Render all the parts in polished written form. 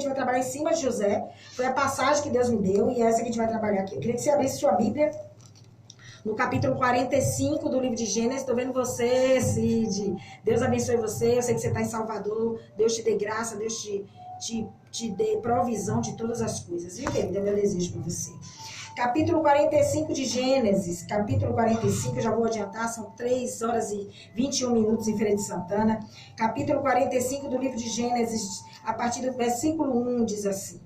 vai trabalhar em cima de José. Foi a passagem que Deus me deu e é essa que a gente vai trabalhar aqui. Eu queria que você abrisse sua Bíblia no capítulo 45 do livro de Gênesis. Estou vendo você, Cid. Deus abençoe você. Eu sei que você está em Salvador. Deus te dê graça, Deus te dê provisão de todas as coisas. Viu, querida? É meu desejo para você. Capítulo 45 de Gênesis. Capítulo 45, eu já vou adiantar, são 3 horas e 21 minutos em Feira de Santana. Capítulo 45 do livro de Gênesis, a partir do versículo 1, diz assim.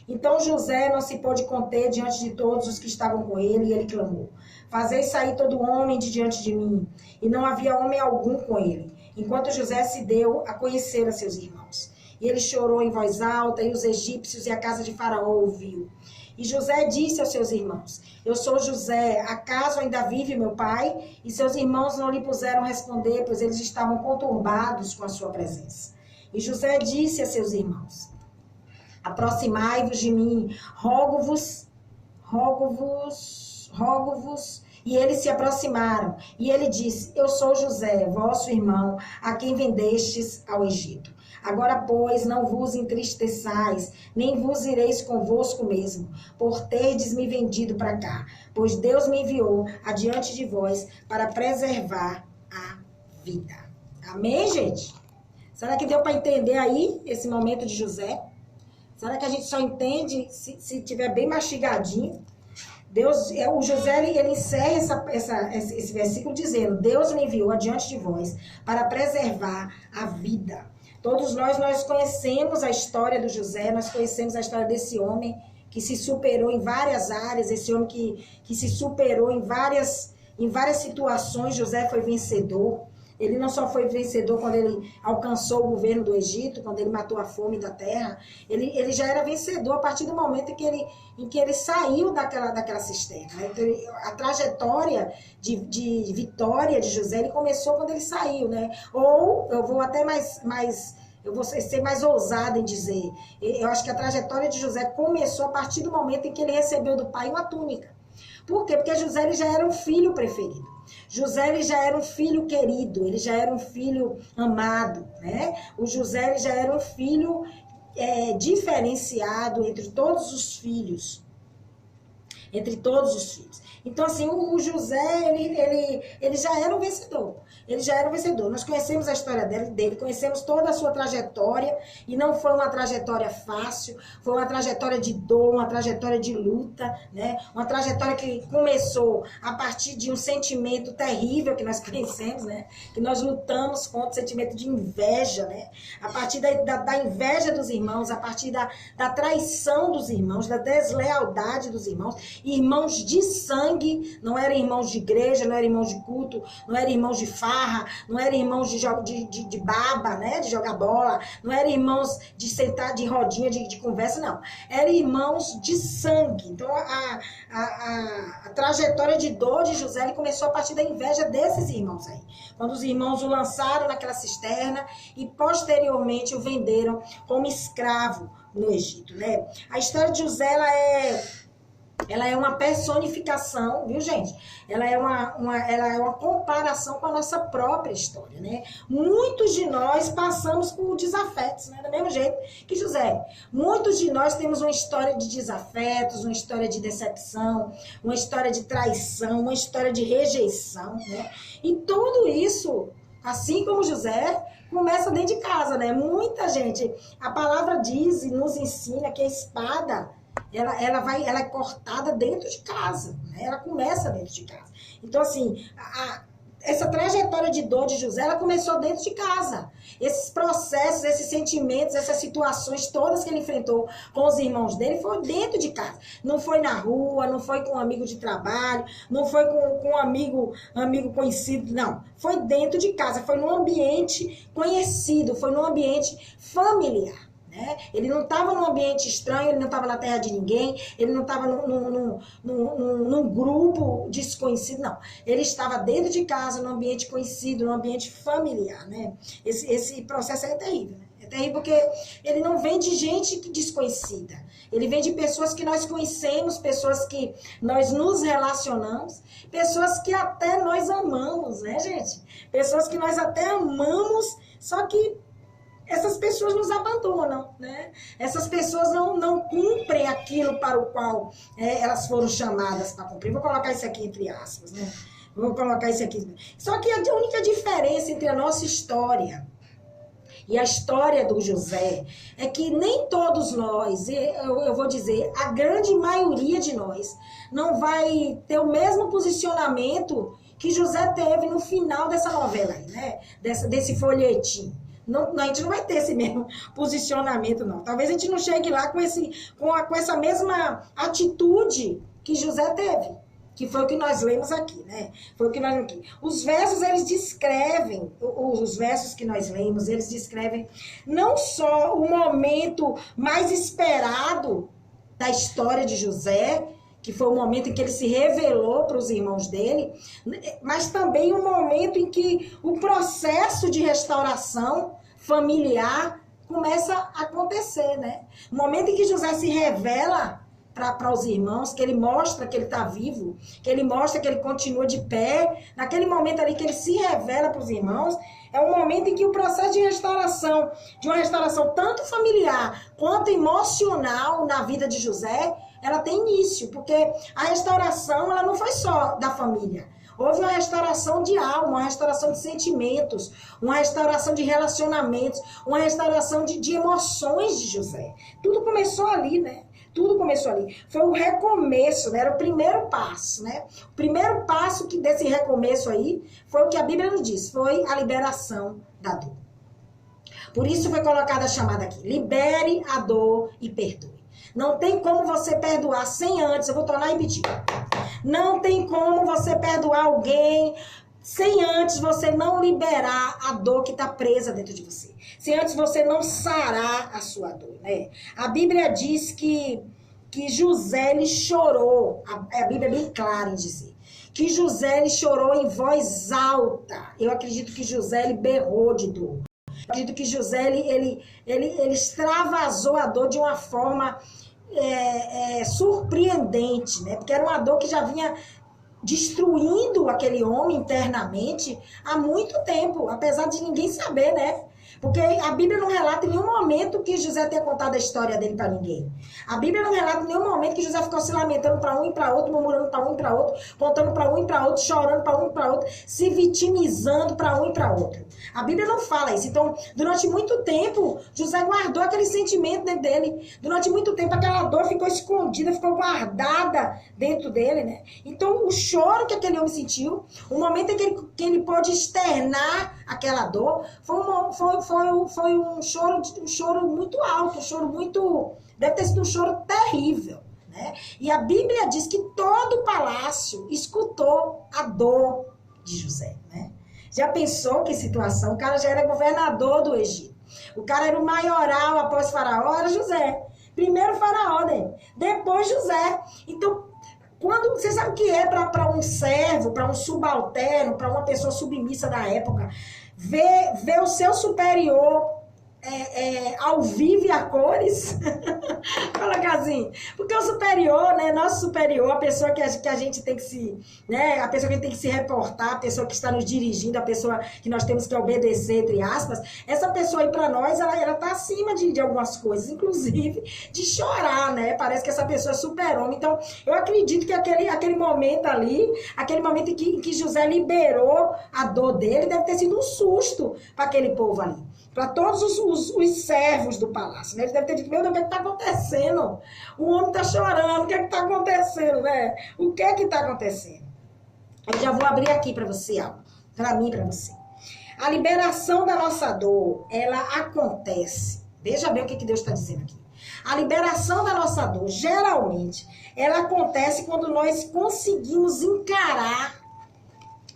Então José não se pôde conter diante de todos os que estavam com ele, e ele clamou: Fazei sair todo homem de diante de mim. E não havia homem algum com ele, enquanto José se deu a conhecer a seus irmãos. E ele chorou em voz alta, e os egípcios e a casa de Faraó ouviu. E José disse aos seus irmãos: Eu sou José, acaso ainda vive meu pai? E seus irmãos não lhe puseram responder, pois eles estavam conturbados com a sua presença. E José disse a seus irmãos: Aproximai-vos de mim, rogo-vos. E eles se aproximaram. E ele disse: Eu sou José, vosso irmão, a quem vendestes ao Egito. Agora, pois, não vos entristeçais, nem vos ireis convosco mesmo, por terdes me vendido para cá, pois Deus me enviou adiante de vós para preservar a vida. Amém, gente? Será que deu para entender aí esse momento de José? Será que a gente só entende se tiver bem mastigadinho? O José, ele encerra esse versículo dizendo: Deus me enviou adiante de vós para preservar a vida. Todos nós conhecemos a história do José, nós conhecemos a história desse homem que se superou em várias áreas, esse homem que se superou em várias situações. José foi vencedor. Ele não só foi vencedor quando ele alcançou o governo do Egito, quando ele matou a fome da terra, ele já era vencedor a partir do momento em que ele saiu daquela cisterna. Então, a trajetória de vitória de José, ele começou quando ele saiu, né? Ou, eu vou até eu vou ser mais ousada em dizer, eu acho que a trajetória de José começou a partir do momento em que ele recebeu do pai uma túnica. Por quê? Porque José, ele já era um filho preferido. José, ele já era um filho querido, ele já era um filho amado, né? O José, ele já era um filho diferenciado entre todos os filhos. Então, assim, o José, ele já era um vencedor. Ele já era um vencedor. Nós conhecemos a história dele, conhecemos toda a sua trajetória, e não foi uma trajetória fácil, foi uma trajetória de dor, uma trajetória de luta, né? Uma trajetória que começou a partir de um sentimento terrível que nós conhecemos, né? Que nós lutamos contra o sentimento de inveja, né? A partir da inveja dos irmãos, a partir da traição dos irmãos, da deslealdade dos irmãos de sangue, não eram irmãos de igreja, não eram irmãos de culto, não eram irmãos de farra, não eram irmãos de baba, né, de jogar bola, não eram irmãos de sentar de rodinha de conversa, não. Eram irmãos de sangue. Então, a trajetória de dor de José, ele começou a partir da inveja desses irmãos aí. Quando os irmãos o lançaram naquela cisterna e, posteriormente, o venderam como escravo no Egito, né? A história de José, ela é uma personificação, viu, gente? Ela é uma comparação com a nossa própria história, né? Muitos de nós passamos por desafetos, né? Do mesmo jeito que José. Muitos de nós temos uma história de desafetos, uma história de decepção, uma história de traição, uma história de rejeição, né? E tudo isso, assim como José, começa dentro de casa, né? Muita gente, a palavra diz e nos ensina que a espada, ela é cortada dentro de casa, né? Ela começa dentro de casa. Então, assim, essa trajetória de dor de José, ela começou dentro de casa. Esses processos, esses sentimentos, essas situações todas que ele enfrentou com os irmãos dele, foi dentro de casa. Não foi na rua, não foi com um amigo de trabalho, não foi com um amigo conhecido, não. Foi dentro de casa, foi num ambiente conhecido, foi num ambiente familiar. Ele não estava num ambiente estranho, ele não estava na terra de ninguém, ele não estava num grupo desconhecido, não. Ele estava dentro de casa, num ambiente conhecido, num ambiente familiar, né? Esse processo é terrível, né? É terrível porque ele não vem de gente desconhecida. Ele vem de pessoas que nós conhecemos, pessoas que nós nos relacionamos, pessoas que até nós amamos, né, gente? Pessoas que nós até amamos, só que essas pessoas nos abandonam, né? Essas pessoas não cumprem aquilo para o qual elas foram chamadas para cumprir. Vou colocar isso aqui entre aspas, né? Vou colocar isso aqui. Só que a única diferença entre a nossa história e a história do José é que nem todos nós, eu vou dizer, a grande maioria de nós, não vai ter o mesmo posicionamento que José teve no final dessa novela aí, né? Desse folhetim. Não, a gente não vai ter esse mesmo posicionamento, não. Talvez a gente não chegue lá com essa mesma atitude que José teve, que foi o que nós lemos aqui, né? Foi o que nós lemos aqui. Os versos, eles descrevem, os versos que nós lemos, eles descrevem não só o momento mais esperado da história de José, que foi o momento em que ele se revelou para os irmãos dele, mas também o momento em que o processo de restauração familiar começa a acontecer, né? O momento em que José se revela para os irmãos, que ele mostra que ele está vivo, que ele mostra que ele continua de pé, naquele momento ali que ele se revela para os irmãos, é um momento em que o processo de restauração, de uma restauração tanto familiar quanto emocional na vida de José, ela tem início, porque a restauração ela não foi só da família. Houve uma restauração de alma, uma restauração de sentimentos, uma restauração de relacionamentos, uma restauração de emoções de José. Tudo começou ali, né? Tudo começou ali. Foi o recomeço, né? Era o primeiro passo, né? O primeiro passo desse recomeço aí foi o que a Bíblia nos diz, foi a liberação da dor. Por isso foi colocada a chamada aqui, libere a dor e perdoe. Não tem como você perdoar sem antes, eu vou tornar a repetir. Não tem como você perdoar alguém sem antes você não liberar a dor que está presa dentro de você. Sem antes você não sarar a sua dor, né? A Bíblia diz que José, ele chorou. A Bíblia é bem clara em dizer. Que José, ele chorou em voz alta. Eu acredito que José, ele berrou de dor. Eu acredito que José, ele extravasou a dor de uma forma surpreendente, né? Porque era uma dor que já vinha destruindo aquele homem internamente há muito tempo, apesar de ninguém saber, né? Porque a Bíblia não relata em nenhum momento que José tenha contado a história dele para ninguém. A Bíblia não relata em nenhum momento que José ficou se lamentando para um e para outro, murmurando para um e para outro, contando para um e para outro, chorando para um e para outro, se vitimizando para um e para outro. A Bíblia não fala isso. Então, durante muito tempo, José guardou aquele sentimento dentro dele. Durante muito tempo, aquela dor ficou escondida, ficou guardada dentro dele, né? Então, o choro que aquele homem sentiu, o momento em que ele pôde externar aquela dor, foi um choro muito alto, um choro muito... Deve ter sido um choro terrível, né? E a Bíblia diz que todo o palácio escutou a dor de José, né? Já pensou que situação? O cara já era governador do Egito. O cara era o maioral após Faraó, era José. Primeiro Faraó, né? Depois José. Então, quando você sabe o que é para um servo, para um subalterno, para uma pessoa submissa da época, ver o seu superior ao vivo e a cores? Colocar assim. Porque o superior, né? Nosso superior, a pessoa que a gente tem que se... né? A pessoa que tem que se reportar, a pessoa que está nos dirigindo, a pessoa que nós temos que obedecer, entre aspas, essa pessoa aí para nós, ela tá acima de algumas coisas, inclusive de chorar, né? Parece que essa pessoa é super-homem. Então, eu acredito que aquele momento ali, aquele momento em que José liberou a dor dele, deve ter sido um susto para aquele povo ali. Para todos os servos do palácio, né? Eles devem ter dito, meu Deus, o que está acontecendo? O homem está chorando, o que está acontecendo, né? O que está acontecendo? Eu já vou abrir aqui para você, para mim e para você. A liberação da nossa dor, ela acontece. Veja bem o que Deus está dizendo aqui. A liberação da nossa dor, geralmente, ela acontece quando nós conseguimos encarar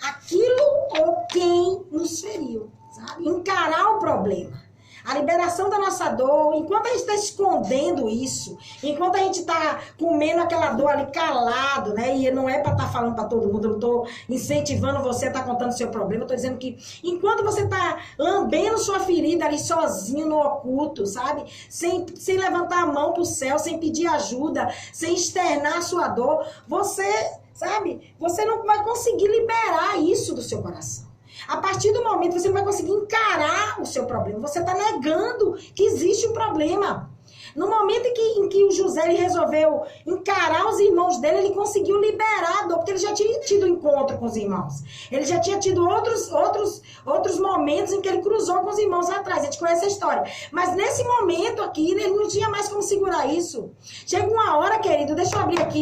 aquilo ou quem nos feriu. Sabe? Encarar o problema. A liberação da nossa dor, enquanto a gente está escondendo isso, enquanto a gente está comendo aquela dor ali calado, né? E não é para estar falando para todo mundo, eu não estou incentivando você a estar contando seu problema, eu estou dizendo que enquanto você está lambendo sua ferida ali sozinho no oculto, sabe? Sem levantar a mão para o céu, sem pedir ajuda, sem externar a sua dor, você, sabe? Você não vai conseguir liberar isso do seu coração. A partir do momento você não vai conseguir encarar o seu problema. Você está negando que existe um problema. No momento em que o José ele resolveu encarar os irmãos dele, ele conseguiu liberar a dor, porque ele já tinha tido encontro com os irmãos. Ele já tinha tido outros momentos em que ele cruzou com os irmãos lá atrás. A gente conhece a história. Mas nesse momento aqui, ele não tinha mais como segurar isso. Chega uma hora, querido, deixa eu abrir aqui.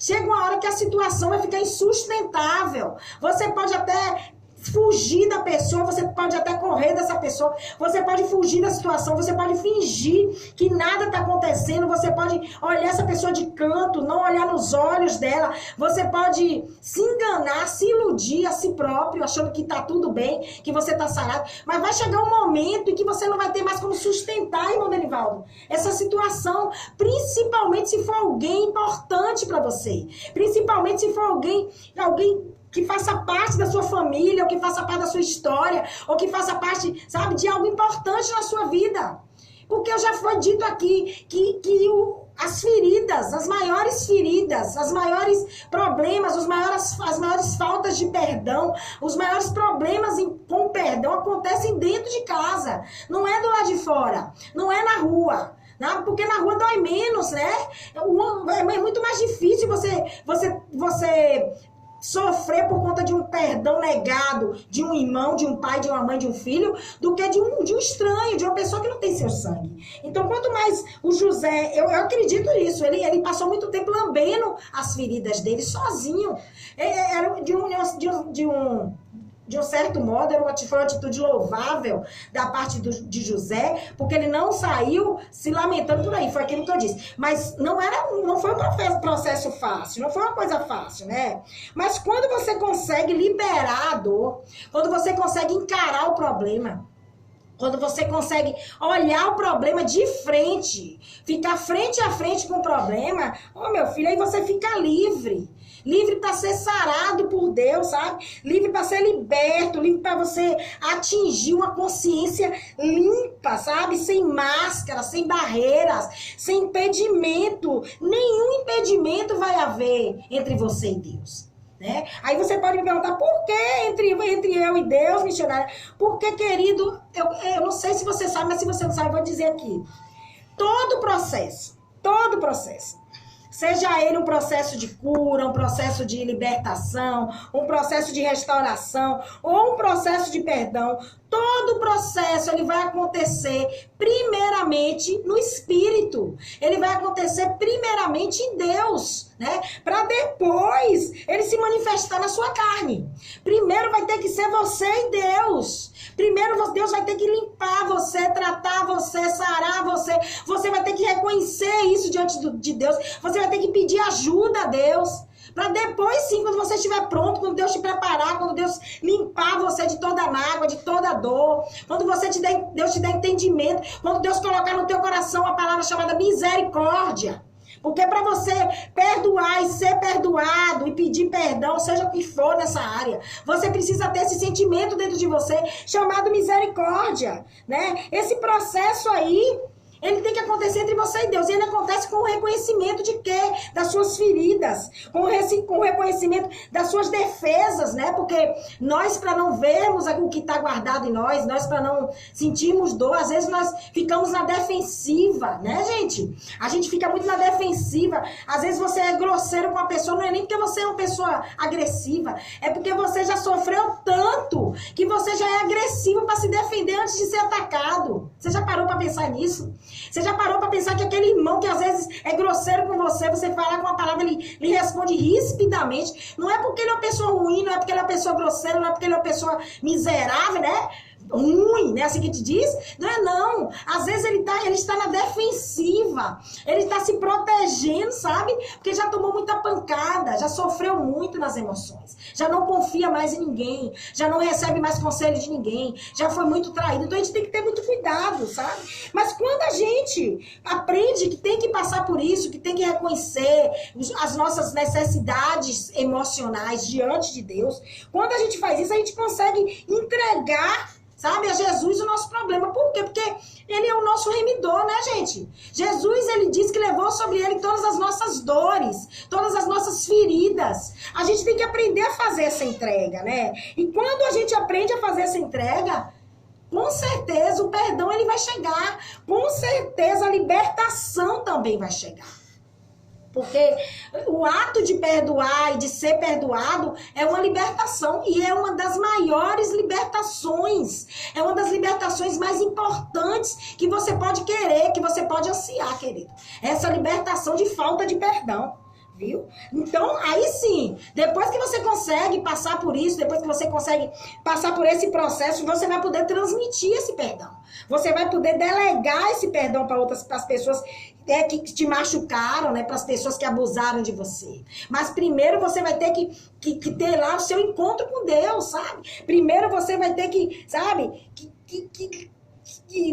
Chega uma hora que a situação vai ficar insustentável. Você pode até fugir da pessoa, você pode até correr dessa pessoa, você pode fugir da situação, você pode fingir que nada está acontecendo, você pode olhar essa pessoa de canto, não olhar nos olhos dela, você pode se enganar, se iludir a si próprio, achando que está tudo bem, que você está sarado, mas vai chegar um momento em que você não vai ter mais como sustentar, irmão Denivaldo, essa situação, principalmente se for alguém importante para você, principalmente se for alguém que faça parte da sua família, ou que faça parte da sua história, ou que faça parte, sabe, de algo importante na sua vida. Porque já foi dito aqui que as feridas, as maiores problemas, as maiores faltas de perdão, os maiores problemas com perdão acontecem dentro de casa. Não é do lado de fora, não é na rua. Não, porque na rua dói menos, né? É muito mais difícil você sofrer por conta de um perdão negado de um irmão, de um pai, de uma mãe, de um filho, do que de um estranho, de uma pessoa que não tem seu sangue. Então, quanto mais o José, eu acredito nisso, ele passou muito tempo lambendo as feridas dele sozinho. Era de um certo modo, foi uma atitude louvável da parte de José, porque ele não saiu se lamentando por aí, foi aquilo que eu disse. Mas não foi um processo fácil, não foi uma coisa fácil, né? Mas quando você consegue liberar a dor, quando você consegue encarar o problema, quando você consegue olhar o problema de frente, ficar frente a frente com o problema, meu filho, aí você fica livre. Livre para ser sarado por Deus, sabe? Livre para ser liberto, livre para você atingir uma consciência limpa, sabe? Sem máscara, sem barreiras, sem impedimento. Nenhum impedimento vai haver entre você e Deus. Né? Aí você pode me perguntar, por que entre eu e Deus, missionária? Porque, querido, eu não sei se você sabe, mas se você não sabe, eu vou dizer aqui. Todo processo, seja ele um processo de cura, um processo de libertação, um processo de restauração ou um processo de perdão, todo o processo ele vai acontecer primeiramente no Espírito. Ele vai acontecer primeiramente em Deus, né? Para depois ele se manifestar na sua carne. Primeiro vai ter que ser você e Deus. Primeiro Deus vai ter que limpar você, tratar você, sarar você. Você vai ter que reconhecer isso diante de Deus. Você vai ter que pedir ajuda a Deus. Para depois sim, quando você estiver pronto, quando Deus te preparar, quando Deus limpar você de toda mágoa, de toda dor, quando Deus te der entendimento, quando Deus colocar no teu coração a palavra chamada misericórdia. Porque para você perdoar e ser perdoado e pedir perdão, seja o que for nessa área, você precisa ter esse sentimento dentro de você chamado misericórdia, né? Esse processo aí, ele tem que acontecer entre você e Deus. E ele acontece com o reconhecimento de quê? Das suas feridas. Com o reconhecimento das suas defesas, né? Porque nós, para não vermos o que está guardado em nós para não sentirmos dor, às vezes nós ficamos na defensiva, né, gente? A gente fica muito na defensiva. Às vezes você é grosseiro com a pessoa, não é nem porque você é uma pessoa agressiva, é porque você já sofreu tanto que você já é agressivo para se defender antes de ser atacado. Você já parou para pensar nisso? Você já parou para pensar que aquele irmão que às vezes é grosseiro com você, você falar com uma palavra, ele lhe responde rispidamente. Não é porque ele é uma pessoa ruim, não é porque ele é uma pessoa grosseira, não é porque ele é uma pessoa miserável, né? Ruim, né? Assim que te diz? Não é não. Às vezes ele está na defensiva. Ele está se protegendo, sabe? Porque já tomou muita pancada, já sofreu muito nas emoções. Já não confia mais em ninguém. Já não recebe mais conselho de ninguém. Já foi muito traído. Então a gente tem que ter muito cuidado, sabe? Mas quando a gente aprende que tem que passar por isso, que tem que reconhecer as nossas necessidades emocionais diante de Deus, quando a gente faz isso, a gente consegue entregar, sabe? É Jesus o nosso problema. Por quê? Porque ele é o nosso remidor, né, gente? Jesus, ele diz que levou sobre ele todas as nossas dores, todas as nossas feridas. A gente tem que aprender a fazer essa entrega, né? E quando a gente aprende a fazer essa entrega, com certeza o perdão ele vai chegar. Com certeza a libertação também vai chegar. Porque o ato de perdoar e de ser perdoado é uma libertação. E é uma das maiores libertações. É uma das libertações mais importantes que você pode querer, que você pode ansiar, querido. Essa libertação de falta de perdão. Viu? Então, aí sim, depois que você consegue passar por isso, depois que você consegue passar por esse processo, você vai poder transmitir esse perdão. Você vai poder delegar esse perdão para as pessoas que te machucaram, né? Para as pessoas que abusaram de você. Mas primeiro você vai ter que ter lá o seu encontro com Deus, sabe? Primeiro você vai ter que, sabe, que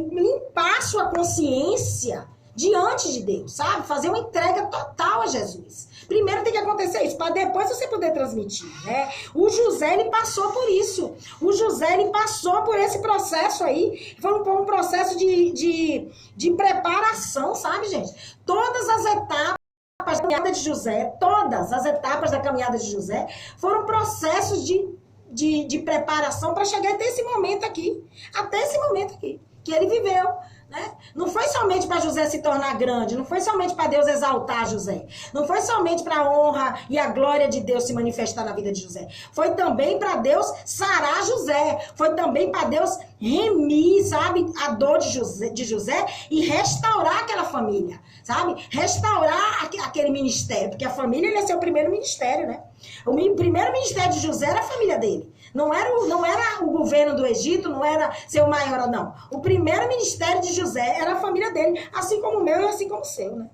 limpar sua consciência diante de Deus, sabe? Fazer uma entrega total a Jesus. Primeiro tem que acontecer isso, para depois você poder transmitir, né? O José, ele passou por isso. O José, ele passou por esse processo aí. Foi um processo de preparação, sabe, gente? Todas as etapas da caminhada de José, todas as etapas da caminhada de José foram processos de preparação para chegar até esse momento aqui. Até esse momento aqui, que ele viveu. Né? Não foi somente para José se tornar grande, não foi somente para Deus exaltar José, não foi somente para a honra e a glória de Deus se manifestar na vida de José, foi também para Deus sarar José, foi também para Deus remir, sabe, a dor de José e restaurar aquela família, sabe, restaurar aquele ministério, porque a família ele é seu primeiro ministério, né? O primeiro ministério de José era a família dele. Não era o governo do Egito, não era seu maior, não. O primeiro ministério de José era a família dele, assim como o meu e assim como o seu, né?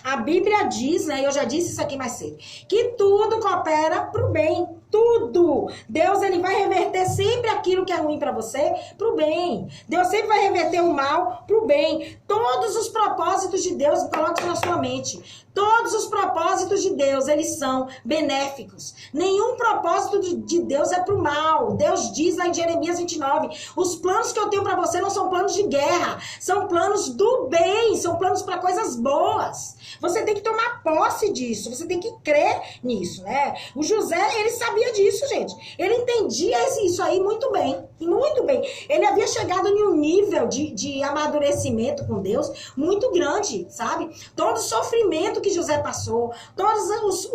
A Bíblia diz, né, eu já disse isso aqui mais cedo, que tudo coopera pro bem. Tudo. Deus, ele vai reverter sempre aquilo que é ruim para você pro bem. Deus sempre vai reverter o mal pro bem. Todos os propósitos de Deus, coloque isso na sua mente. Todos os propósitos de Deus, eles são benéficos. Nenhum propósito de Deus é pro mal. Deus diz lá em Jeremias 29, os planos que eu tenho para você não são planos de guerra, são planos do bem, são planos para coisas boas. Você tem que tomar posse disso, você tem que crer nisso, né? O José, ele sabia disso, gente. Ele entendia isso aí muito bem, muito bem. Ele havia chegado em um nível de amadurecimento com Deus muito grande, sabe? Todo o sofrimento que José passou, todos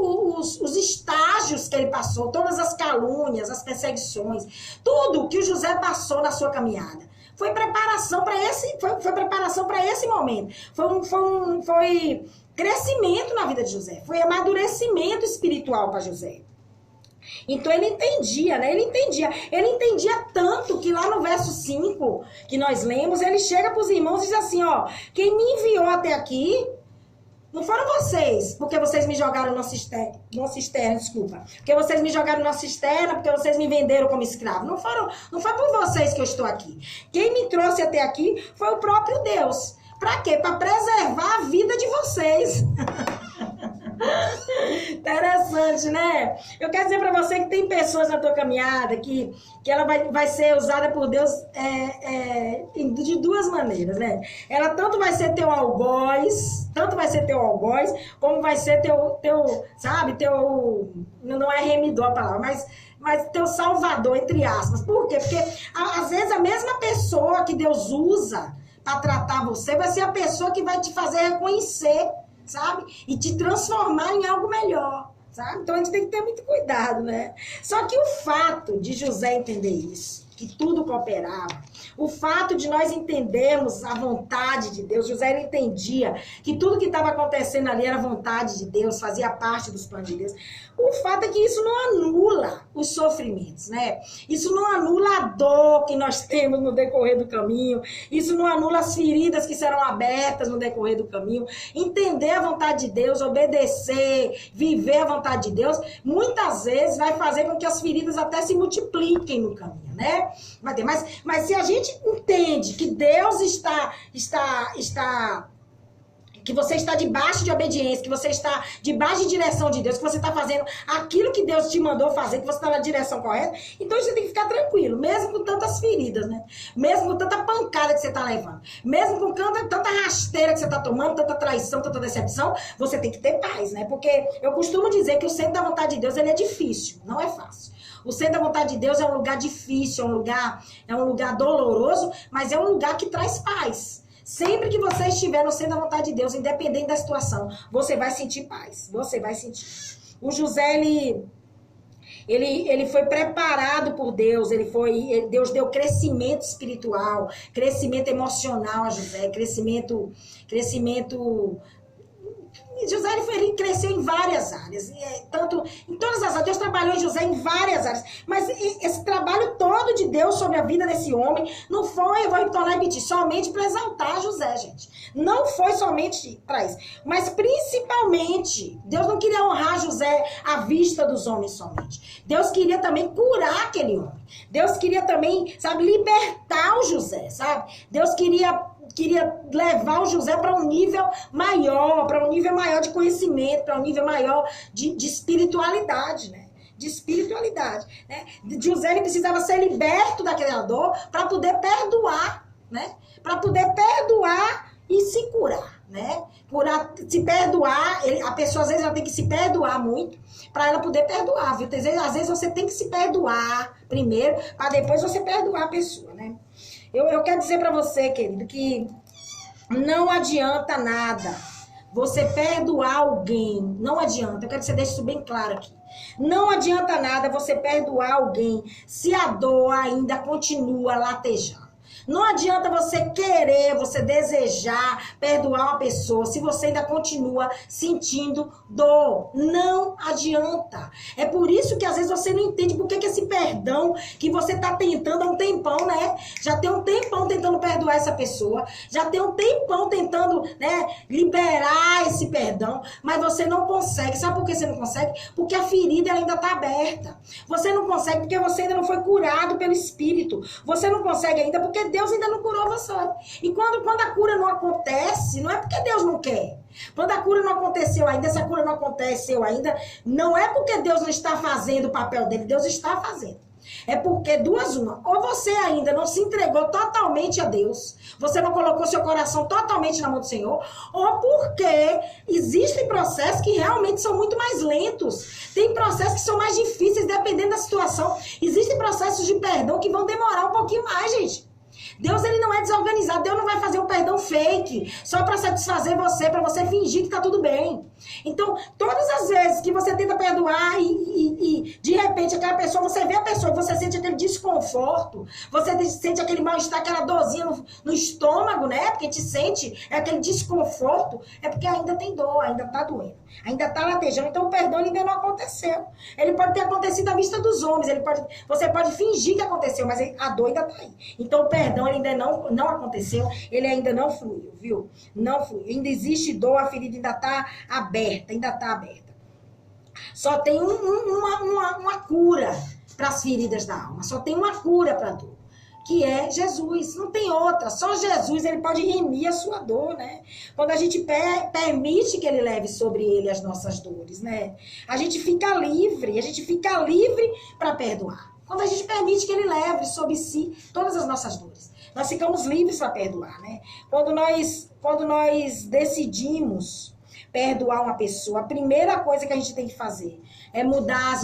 os estágios que ele passou, todas as calúnias, as perseguições, tudo que o José passou na sua caminhada. Foi preparação para esse momento. Foi crescimento na vida de José. Foi amadurecimento espiritual para José. Então ele entendia, né? Ele entendia tanto que lá no verso 5 que nós lemos, ele chega para os irmãos e diz assim, ó, quem me enviou até aqui não foram vocês, porque vocês me jogaram numa cisterna, desculpa. Porque vocês me jogaram numa cisterna, porque vocês me venderam como escravo. Não foi por vocês que eu estou aqui. Quem me trouxe até aqui foi o próprio Deus. Pra quê? Pra preservar a vida de vocês. Interessante, né? Eu quero dizer pra você que tem pessoas na tua caminhada que ela vai ser usada por Deus de duas maneiras, né? Ela tanto vai ser teu algoz, como vai ser teu sabe, não é remidor a palavra, mas teu salvador, entre aspas. Por quê? Porque às vezes a mesma pessoa que Deus usa para tratar você vai ser a pessoa que vai te fazer reconhecer, sabe? E te transformar em algo melhor, sabe? Então a gente tem que ter muito cuidado, né? Só que o fato de José entender isso, que tudo cooperava, o fato de nós entendermos a vontade de Deus, José ele entendia que tudo que estava acontecendo ali era vontade de Deus, fazia parte dos planos de Deus. O fato é que isso não anula os sofrimentos, né? Isso não anula a dor que nós temos no decorrer do caminho, isso não anula as feridas que serão abertas no decorrer do caminho. Entender a vontade de Deus, obedecer, viver a vontade de Deus, muitas vezes vai fazer com que as feridas até se multipliquem no caminho, né? Mas se a gente entende que Deus está que você está debaixo de obediência, que você está debaixo de direção de Deus, que você está fazendo aquilo que Deus te mandou fazer, que você está na direção correta, então você tem que ficar tranquilo, mesmo com tantas feridas, né? Mesmo com tanta pancada que você está levando, mesmo com tanta rasteira que você está tomando, tanta traição, tanta decepção, você tem que ter paz, né? Porque eu costumo dizer que o centro da vontade de Deus, ele é difícil, não é fácil. O centro da vontade de Deus é um lugar difícil, é um lugar doloroso, mas é um lugar que traz paz. Sempre que você estiver no centro da vontade de Deus, independente da situação, você vai sentir paz. Você vai sentir. O José, ele foi preparado por Deus. Deus deu crescimento espiritual, crescimento emocional a José, crescimento. José ele cresceu em várias áreas, tanto em todas as áreas. Deus trabalhou em José em várias áreas, mas esse trabalho todo de Deus sobre a vida desse homem não foi, eu vou tornar a repetir, somente para exaltar José, gente. Não foi somente para isso, mas principalmente, Deus não queria honrar José à vista dos homens somente. Deus queria também curar aquele homem. Deus queria também, sabe, libertar o José, sabe? Deus queria levar o José para um nível maior, de conhecimento, para um nível maior de espiritualidade, né? De espiritualidade, né? José, ele precisava ser liberto daquela dor para poder perdoar, né? Para poder perdoar e se curar, né? Se perdoar, a pessoa às vezes ela tem que se perdoar muito para ela poder perdoar, viu? Às vezes você tem que se perdoar primeiro, para depois você perdoar a pessoa, né? Eu quero dizer para você, querido, que não adianta nada você perdoar alguém. Não adianta. Eu quero que você deixe isso bem claro aqui. Não adianta nada você perdoar alguém se a dor ainda continua latejando. Não adianta você querer, você desejar perdoar uma pessoa se você ainda continua sentindo dor. Não adianta. É por isso que às vezes você não entende por que esse perdão que você está tentando há um tempão, né? Já tem um tempão tentando perdoar essa pessoa. Já tem um tempão tentando, né, liberar esse perdão. Mas você não consegue. Sabe por que você não consegue? Porque a ferida ela ainda está aberta. Você não consegue porque você ainda não foi curado pelo Espírito. Você não consegue ainda porque Deus ainda não curou você. E quando a cura não acontece, não é porque Deus não quer. Quando a cura não aconteceu ainda, essa cura não aconteceu ainda, não é porque Deus não está fazendo o papel dele, Deus está fazendo. É porque ou você ainda não se entregou totalmente a Deus, você não colocou seu coração totalmente na mão do Senhor, ou porque existem processos que realmente são muito mais lentos. Tem processos que são mais difíceis, dependendo da situação. Existem processos de perdão que vão demorar um pouquinho mais, gente. Deus, ele não é desorganizado. Deus não vai fazer um perdão fake só para satisfazer você, para você fingir que tá tudo bem. Então, todas as vezes que você tenta perdoar e de repente aquela pessoa, você vê a pessoa e você sente aquele desconforto, você sente aquele mal-estar, aquela dorzinha no estômago, né? Porque te sente aquele desconforto, é porque ainda tem dor, ainda tá doendo, ainda tá latejando. Então, o perdão ainda não aconteceu. Ele pode ter acontecido à vista dos homens, você pode fingir que aconteceu, mas a dor ainda tá aí. Então, o perdão ele ainda não aconteceu, ele ainda não fluiu, viu? Não fluiu. Ainda existe dor, a ferida ainda tá aberta, Só tem uma cura para as feridas da alma, só tem uma cura para a dor, que é Jesus, não tem outra. Só Jesus, ele pode remir a sua dor, né? Quando a gente permite que ele leve sobre ele as nossas dores, né? A gente fica livre para perdoar. Quando a gente permite que ele leve sobre si todas as nossas dores, nós ficamos livres para perdoar, né? Quando nós decidimos perdoar uma pessoa, a primeira coisa que a gente tem que fazer é mudar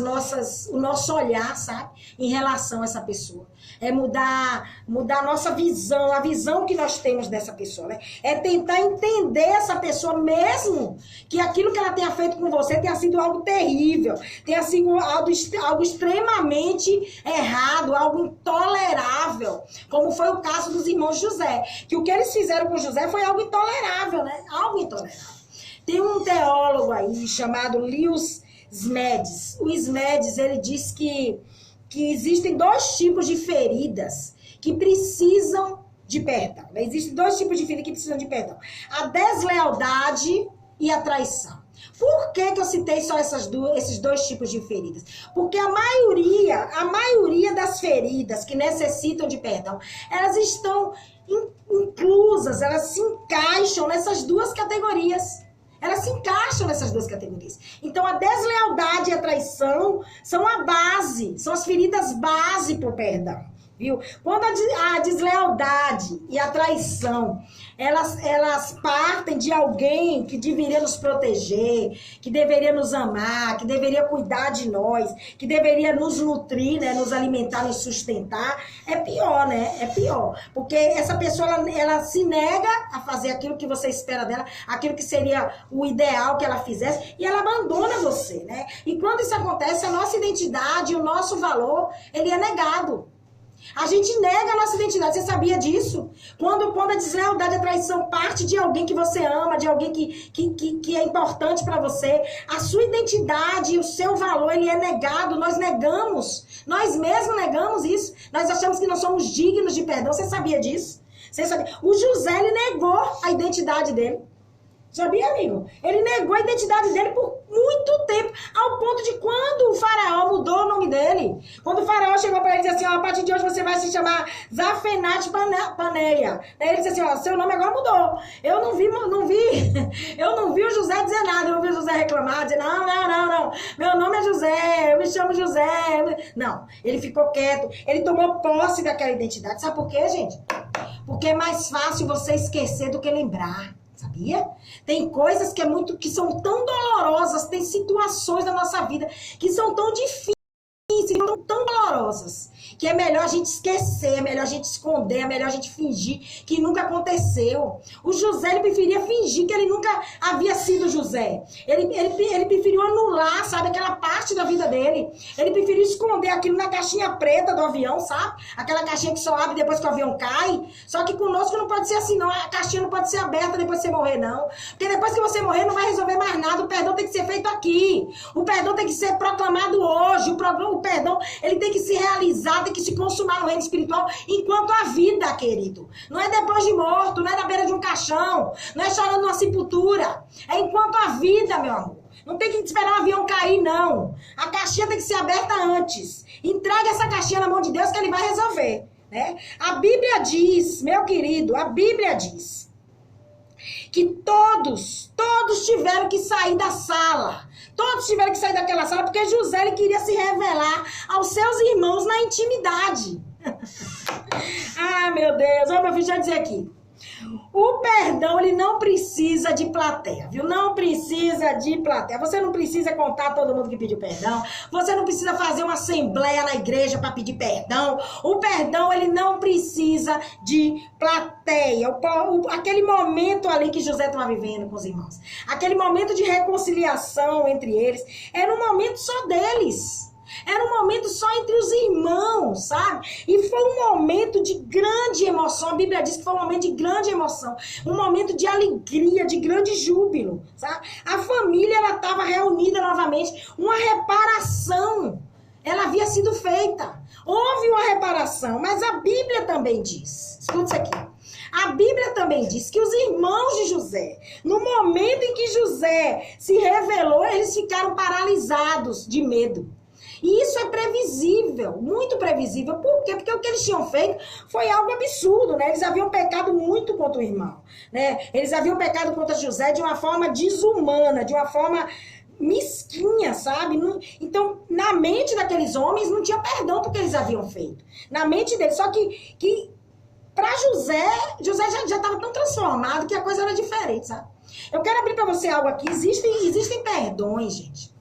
o nosso olhar, sabe? Em relação a essa pessoa. É mudar a nossa visão, a visão que nós temos dessa pessoa, né? É tentar entender essa pessoa, mesmo que aquilo que ela tenha feito com você tenha sido algo terrível, tenha sido algo extremamente errado, algo intolerável, como foi o caso dos irmãos José, que o que eles fizeram com José foi algo intolerável, né? Algo intolerável. Tem um teólogo aí chamado Lewis Smedes. O Smedes, ele diz que existem dois tipos de feridas que precisam de perdão. Existem dois tipos de feridas que precisam de perdão. A deslealdade e a traição. Por que eu citei só esses dois tipos de feridas? Porque a maioria das feridas que necessitam de perdão, elas estão inclusas, elas se encaixam nessas duas categorias. Elas se encaixam nessas duas categorias. Então, a deslealdade e a traição são a base, são as feridas base para o perdão. Viu? Quando a deslealdade e a traição, elas partem de alguém que deveria nos proteger, que deveria nos amar, que deveria cuidar de nós, que deveria nos nutrir, né? Nos alimentar, nos sustentar, é pior, né? É pior. Porque essa pessoa, ela se nega a fazer aquilo que você espera dela, aquilo que seria o ideal que ela fizesse, e ela abandona você, né? E quando isso acontece, a nossa identidade, o nosso valor, ele é negado. A gente nega a nossa identidade. Você sabia disso? Quando a deslealdade, a traição parte de alguém que você ama, de alguém que é importante para você, a sua identidade e o seu valor, ele é negado. Nós negamos. Nós mesmos negamos isso. Nós achamos que não somos dignos de perdão. Você sabia disso? Você sabia? O José, ele negou a identidade dele. Sabia, amigo? Ele negou a identidade dele por muito tempo, ao ponto de quando o faraó mudou o nome dele, quando o faraó chegou para ele e disse assim, ó, a partir de hoje você vai se chamar Zafenate Paneia. Aí ele disse assim, ó, seu nome agora mudou. Eu não vi o José dizer nada, eu não vi o José reclamar, dizer, não, meu nome é José, eu me chamo José. Não, ele ficou quieto, ele tomou posse daquela identidade. Sabe por quê, gente? Porque é mais fácil você esquecer do que lembrar. Sabia? Tem coisas que são tão dolorosas, tem situações da nossa vida que são tão difíceis, tão dolorosas, que é melhor a gente esquecer, é melhor a gente esconder, é melhor a gente fingir que nunca aconteceu. O José, ele preferia fingir que ele nunca havia sido José. Ele preferiu anular, sabe, aquela parte da vida dele. Ele preferiu esconder aquilo na caixinha preta do avião, sabe? Aquela caixinha que só abre depois que o avião cai. Só que conosco não pode ser assim, não. A caixinha não pode ser aberta depois que você morrer, não. Porque depois que você morrer, não vai resolver mais nada. O perdão tem que ser feito aqui. O perdão tem que ser proclamado hoje. O perdão, ele tem que se realizar, tem que se consumar no reino espiritual enquanto a vida, querido. Não é depois de morto, não é na beira de um caixão, não é chorando numa sepultura. É enquanto a vida, meu amor. Não tem que esperar o avião cair, não. A caixinha tem que ser aberta antes. Entrega essa caixinha na mão de Deus que ele vai resolver, né? A Bíblia diz, meu querido, a Bíblia diz que todos tiveram que sair da sala. Todos tiveram que sair daquela sala porque José, ele queria se revelar aos seus irmãos na intimidade. Ah, meu Deus. Ó, meu filho, deixa eu dizer aqui. O perdão, ele não precisa de plateia, viu? Não precisa de plateia. Você não precisa contar todo mundo que pediu perdão. Você não precisa fazer uma assembleia na igreja para pedir perdão. O perdão, ele não precisa de plateia. Aquele momento ali que José estava vivendo com os irmãos, aquele momento de reconciliação entre eles, era um momento só deles. Era um momento só entre os irmãos, sabe? E foi um momento de grande emoção. A Bíblia diz que foi um momento de grande emoção. Um momento de alegria, de grande júbilo, sabe? A família, ela estava reunida novamente. Uma reparação, ela havia sido feita. Houve uma reparação, mas a Bíblia também diz. Escuta isso aqui. A Bíblia também diz que os irmãos de José, no momento em que José se revelou, eles ficaram paralisados de medo. E isso é previsível, muito previsível. Por quê? Porque o que eles tinham feito foi algo absurdo, né? Eles haviam pecado muito contra o irmão, né? Eles haviam pecado contra José de uma forma desumana, de uma forma mesquinha, sabe? Então, na mente daqueles homens não tinha perdão porque eles haviam feito. Na mente deles, só que para José já estava tão transformado que a coisa era diferente, sabe? Eu quero abrir para você algo aqui. Existem perdões, gente.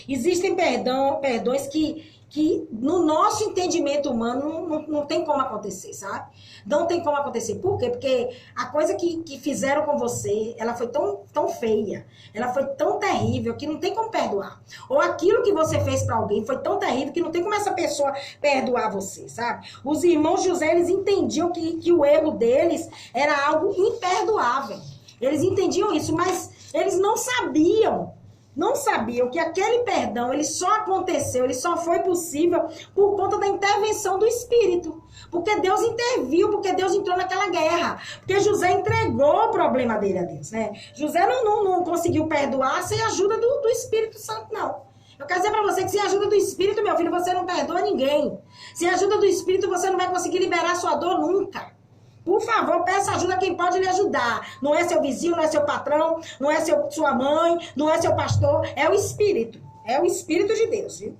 Existem perdões que no nosso entendimento humano não tem como acontecer, sabe? Não tem como acontecer. Por quê? Porque a coisa que fizeram com você, ela foi tão feia, ela foi tão terrível que não tem como perdoar. Ou aquilo que você fez pra alguém foi tão terrível que não tem como essa pessoa perdoar você, sabe? Os irmãos José, eles entendiam que o erro deles era algo imperdoável. Eles entendiam isso, mas eles não sabiam que aquele perdão, ele só aconteceu, ele só foi possível por conta da intervenção do Espírito. Porque Deus interviu, porque Deus entrou naquela guerra. Porque José entregou o problema dele a Deus, né? José não conseguiu perdoar sem a ajuda do Espírito Santo, não. Eu quero dizer pra você que sem a ajuda do Espírito, meu filho, você não perdoa ninguém. Sem a ajuda do Espírito, você não vai conseguir liberar sua dor nunca. Por favor, peça ajuda a quem pode lhe ajudar. Não é seu vizinho, não é seu patrão, não é sua mãe, não é seu pastor, é o Espírito. É o Espírito de Deus, viu?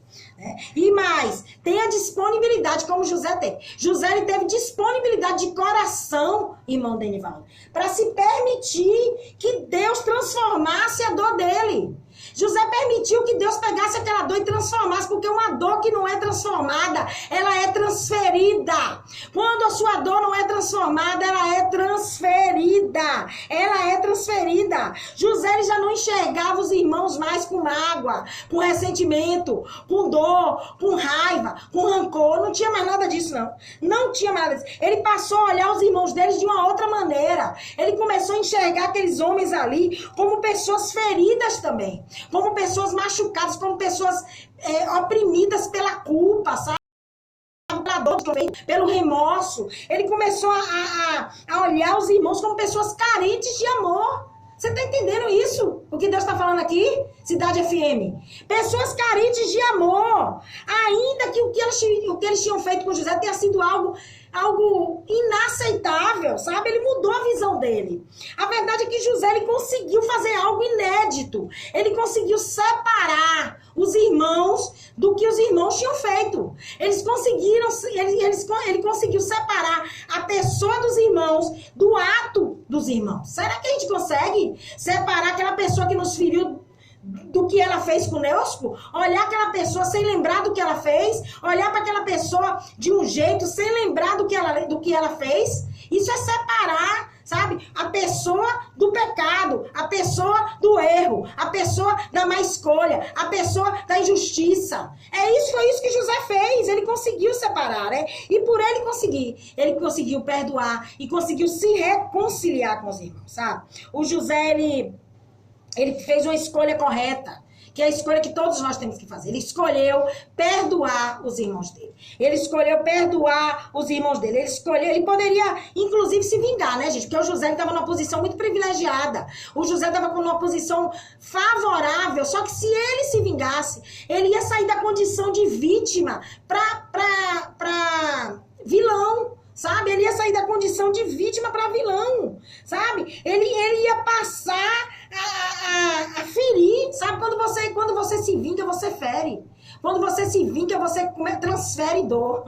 E mais, tenha disponibilidade, como José tem. José ele teve disponibilidade de coração, irmão Denivaldo, para se permitir que Deus transformasse a dor dele. José permitiu que Deus pegasse aquela dor e transformasse, porque uma dor que não é transformada, ela é transferida. Quando a sua dor não é transformada, ela é transferida. Ela é transferida. José ele já não enxergava os irmãos mais com mágoa, com ressentimento, com dor, com raiva, com rancor. Não tinha mais nada disso, não. Não tinha mais nada disso. Ele passou a olhar os irmãos deles de uma outra maneira. Ele começou a enxergar aqueles homens ali como pessoas feridas também. Como pessoas machucadas, como pessoas oprimidas pela culpa, sabe? Pelo remorso. Ele começou a olhar os irmãos como pessoas carentes de amor. Você está entendendo isso? O que Deus está falando aqui? Cidade FM. Pessoas carentes de amor. Ainda que o que eles tinham feito com José tenha sido algo inaceitável, sabe? Ele mudou a visão dele. A verdade é que José ele conseguiu fazer algo inédito. Ele conseguiu separar os irmãos do que os irmãos tinham feito. Ele conseguiu separar a pessoa dos irmãos do ato dos irmãos. Será que a gente consegue separar aquela pessoa que nos feriu do que ela fez conosco? Olhar aquela pessoa sem lembrar do que ela fez? Olhar para aquela pessoa de um jeito sem lembrar do que ela fez? Isso é separar, sabe? A pessoa do pecado, a pessoa do erro, a pessoa da má escolha, a pessoa da injustiça. Foi isso que José fez. Ele conseguiu separar, né? E por ele conseguiu perdoar e conseguiu se reconciliar com os irmãos, sabe? O José, ele fez uma escolha correta, que é a escolha que todos nós temos que fazer. Ele escolheu perdoar os irmãos dele. Ele poderia, inclusive, se vingar, né, gente? Porque o José estava numa posição muito privilegiada. O José estava numa posição favorável. Só que se ele se vingasse, ele ia sair da condição de vítima para vilão. Sabe? Ele ia sair da condição de vítima para vilão, sabe? Ele ia passar a ferir, sabe? Quando você se vinga, você fere. Quando você se vinga, você transfere dor.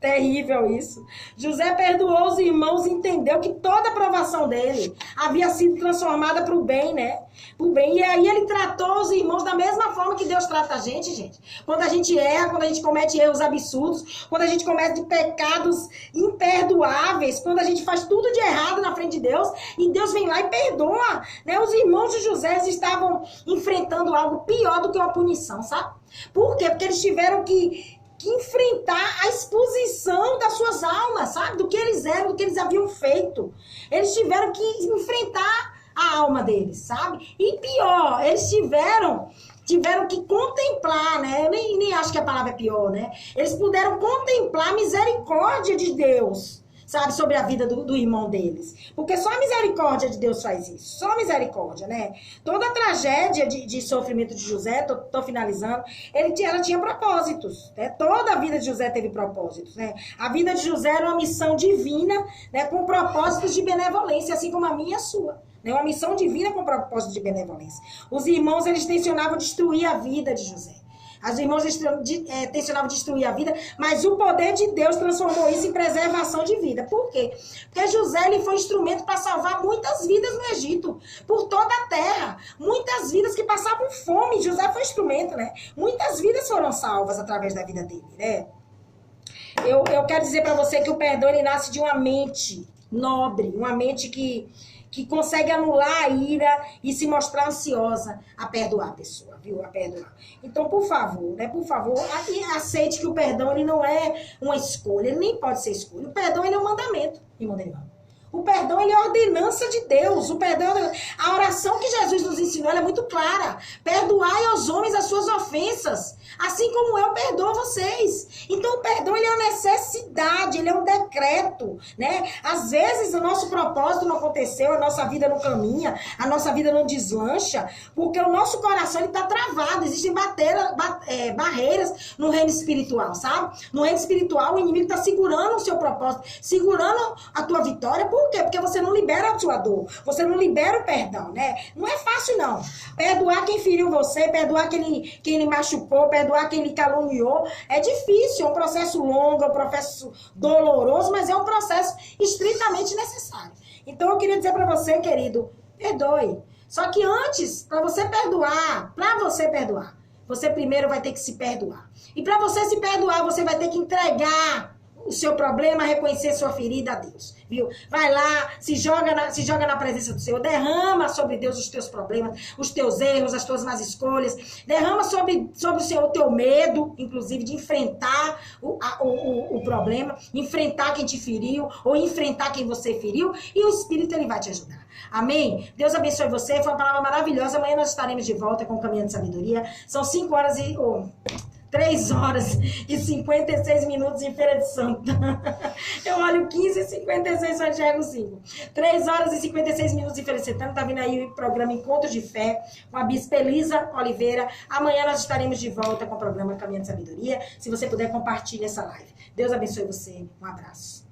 Terrível isso. José perdoou os irmãos e entendeu que toda a provação dele havia sido transformada para o bem, né? Pro bem. E aí ele tratou os irmãos da mesma forma que Deus trata a gente. Quando a gente erra, quando a gente comete erros absurdos, quando a gente comete pecados imperdoáveis, quando a gente faz tudo de errado na frente de Deus, e Deus vem lá e perdoa, né? Os irmãos de José estavam enfrentando algo pior do que uma punição, sabe? Por quê? Porque eles tiveram que enfrentar a exposição das suas almas, sabe? Do que eles eram, do que eles haviam feito. Eles tiveram que enfrentar a alma deles, sabe? E pior, eles tiveram que contemplar, né? Eu nem acho que a palavra é pior, né? Eles puderam contemplar a misericórdia de Deus, sabe? Sobre a vida do irmão deles. Porque só a misericórdia de Deus faz isso. Só a misericórdia, né? Toda a tragédia de sofrimento de José, tô finalizando, ela tinha propósitos, né? Toda a vida de José teve propósitos, né? A vida de José era uma missão divina, né? Com propósitos de benevolência, assim como a minha e a sua. Né? Uma missão divina com propósito de benevolência. Os irmãos, eles tensionavam destruir a vida de José. As irmãs tensionavam destruir a vida, mas o poder de Deus transformou isso em preservação de vida. Por quê? Porque José ele foi instrumento para salvar muitas vidas no Egito, por toda a terra. Muitas vidas que passavam fome. José foi instrumento, né? Muitas vidas foram salvas através da vida dele, né? Eu quero dizer para você que o perdão ele nasce de uma mente nobre, uma mente que consegue anular a ira e se mostrar ansiosa a perdoar a pessoa, viu? A perdoar. Então, por favor, né? Por favor, aceite que o perdão ele não é uma escolha, ele nem pode ser escolha. O perdão ele é um mandamento, irmão Denivaldo. O perdão ele é a ordenança de Deus. O perdão, a oração que Jesus nos ensinou ensinou, ela é muito clara. Perdoai aos homens as suas ofensas, assim como eu perdoo vocês. Então o perdão, ele é uma necessidade, ele é um decreto, né? Às vezes o nosso propósito não aconteceu, a nossa vida não caminha, a nossa vida não deslancha, porque o nosso coração está travado, existem barreiras no reino espiritual, sabe? No reino espiritual o inimigo está segurando o seu propósito, segurando a tua vitória. Por quê? Porque você não libera a sua dor, você não libera o perdão, né? Não é fácil, não. Perdoar quem feriu você, perdoar quem lhe machucou, perdoar quem lhe caluniou, é difícil, é um processo longo, é um processo doloroso, mas é um processo estritamente necessário. Então eu queria dizer para você, querido, perdoe. Só que antes, para você perdoar, você primeiro vai ter que se perdoar. E para você se perdoar, você vai ter que entregar o seu problema, reconhecer sua ferida a Deus, viu? Vai lá, se joga na presença do Senhor, derrama sobre Deus os teus problemas, os teus erros, as tuas más escolhas, derrama sobre o Senhor o teu medo, inclusive, de enfrentar o problema, enfrentar quem te feriu, ou enfrentar quem você feriu, e o Espírito, ele vai te ajudar. Amém? Deus abençoe você, foi uma palavra maravilhosa. Amanhã nós estaremos de volta com o Caminho de Sabedoria. São 3 horas e 56 minutos em Feira de Santa. Eu olho 15h56, só enxergo 5. 3 horas e 56 minutos em Feira de Santana. Tá vindo aí o programa Encontro de Fé com a Bispa Elisa Oliveira. Amanhã nós estaremos de volta com o programa Caminho de Sabedoria. Se você puder, compartilhe essa live. Deus abençoe você. Um abraço.